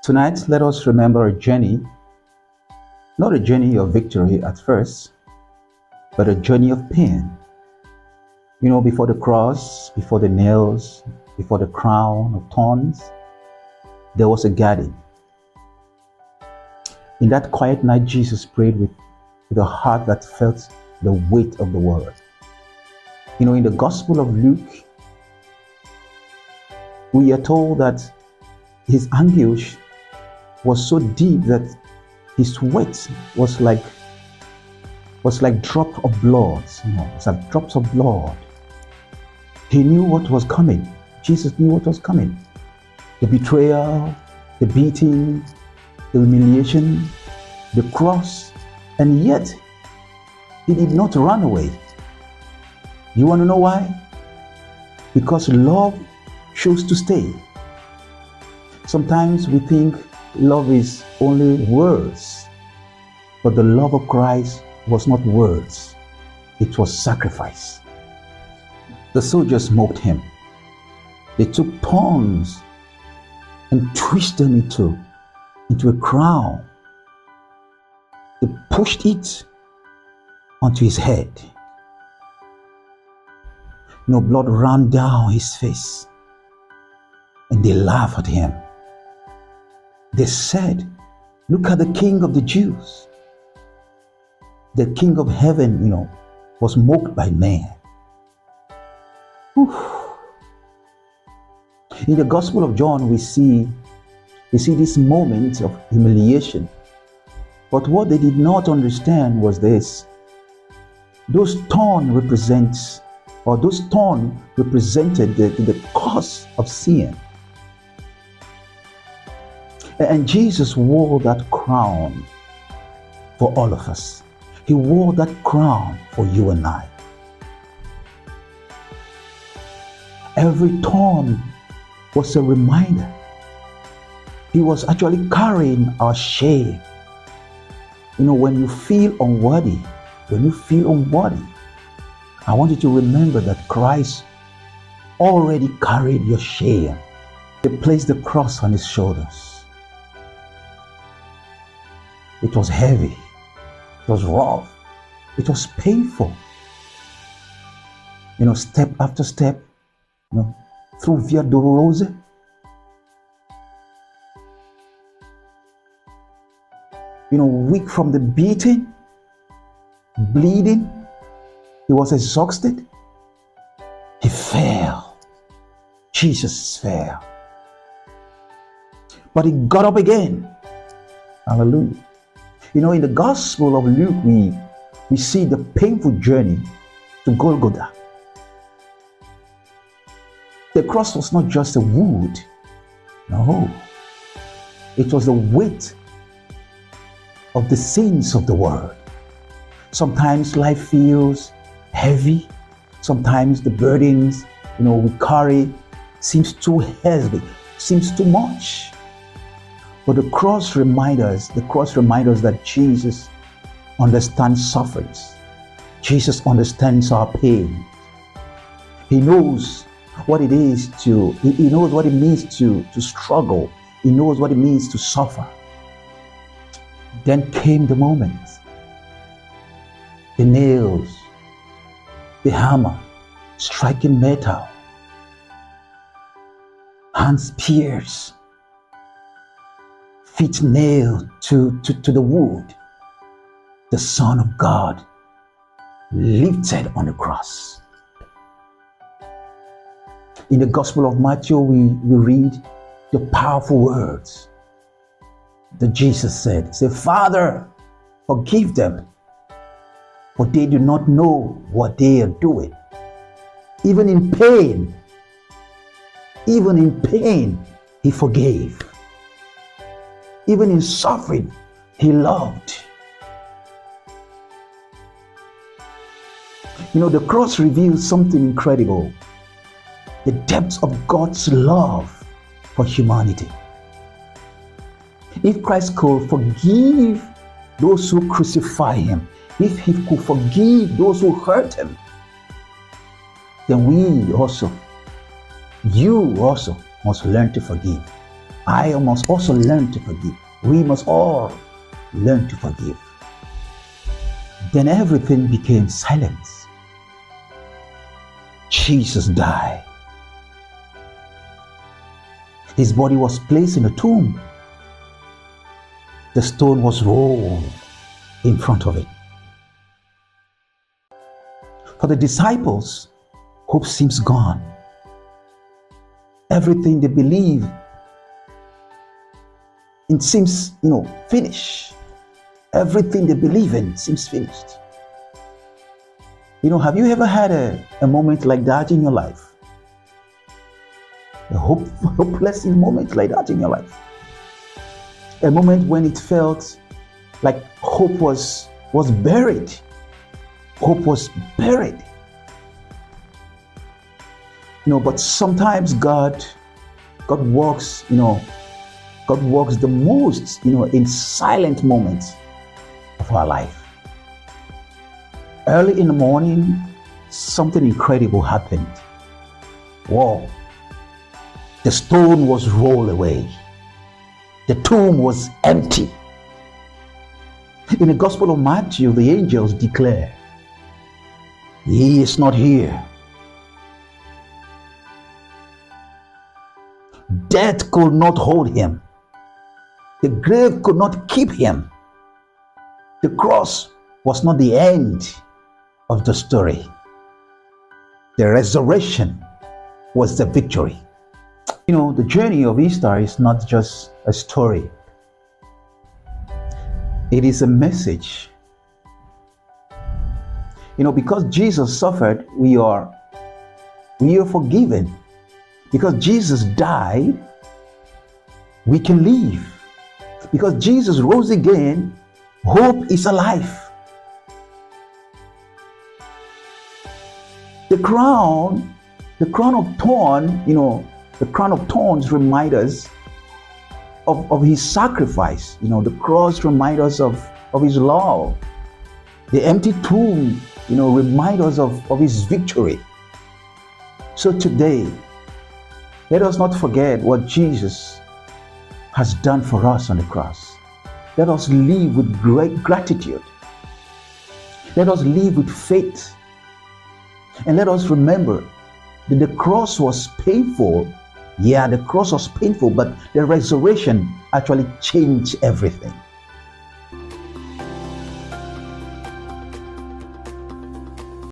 Tonight, let us remember a journey, not a journey of victory at first, but a journey of pain. Before the cross, before the nails, before the crown of thorns, there was a garden. In that quiet night, Jesus prayed with a heart that felt the weight of the world. In the Gospel of Luke, we are told that his anguish was so deep that his sweat was like drops of blood. It's like drops of blood. He knew what was coming. Jesus knew what was coming. The betrayal, the beating, the humiliation, the cross, and yet he did not run away. You want to know why? Because love chose to stay. Sometimes we think love is only words, but the love of Christ was not words, it was sacrifice. The soldiers mocked him. They took thorns and twisted them into a crown. They pushed it onto his head. Blood ran down his face, and they laughed at him. They said, "Look at the King of the Jews." The King of heaven, was mocked by man. In the Gospel of John, we see this moment of humiliation. But what they did not understand was this. Those thorns represented the cause of sin. And Jesus wore that crown for all of us. He wore that crown for you and I. Every thorn was a reminder. He was actually carrying our shame. When you feel unworthy, I want you to remember that Christ already carried your shame. He placed the cross on his shoulders. It was heavy. It was rough. It was painful. Step after step, through Via Dolorosa. Weak from the beating, bleeding. He was exhausted. He fell. Jesus fell. But he got up again. Hallelujah. In the Gospel of Luke, we see the painful journey to Golgotha. The cross was not just a wood. No. It was the weight of the sins of the world. Sometimes life feels heavy. Sometimes the burdens, we carry seems too heavy, seems too much. But the cross reminds us that Jesus understands sufferings. Jesus understands our pain. He knows what it is he knows what it means to struggle. He knows what it means to suffer. Then came the moment. The nails, the hammer, striking metal, hands pierced, feet nailed to the wood. The Son of God lifted on the cross. In the Gospel of Matthew, we read the powerful words that Jesus said. Say, "Father, forgive them, for they do not know what they are doing." Even in pain, he forgave. Even in suffering, he loved. The cross reveals something incredible. The depth of God's love for humanity. If Christ could forgive those who crucify him, if he could forgive those who hurt him, then you also must learn to forgive. I must also learn to forgive. We must all learn to forgive. Then everything became silence. Jesus died. His body was placed in a tomb. The stone was rolled in front of it. For the disciples, hope seems gone. Everything they believe, it seems, finished. Everything they believe in seems finished. Have you ever had a moment like that in your life? A hopeless moment like that in your life? A moment when it felt like hope was buried. Hope was buried. But sometimes God works, God works the most, in silent moments of our life. Early in the morning, something incredible happened. Whoa. The stone was rolled away. The tomb was empty. In the Gospel of Matthew, the angels declare, He is not here. Death could not hold him. The grave could not keep him. The cross was not the end of the story. The resurrection was the victory. The journey of Easter is not just a story. It is a message. Because Jesus suffered, we are forgiven. Because Jesus died, we can live. Because Jesus rose again, hope is alive. The crown of thorn, the crown of thorns remind us of his sacrifice. The cross reminds us of his love. The empty tomb, remind us of his victory. So today, let us not forget what Jesus has done for us on the cross. Let us live with great gratitude. Let us live with faith. And let us remember that the cross was painful. Yeah, the cross was painful, but the resurrection actually changed everything.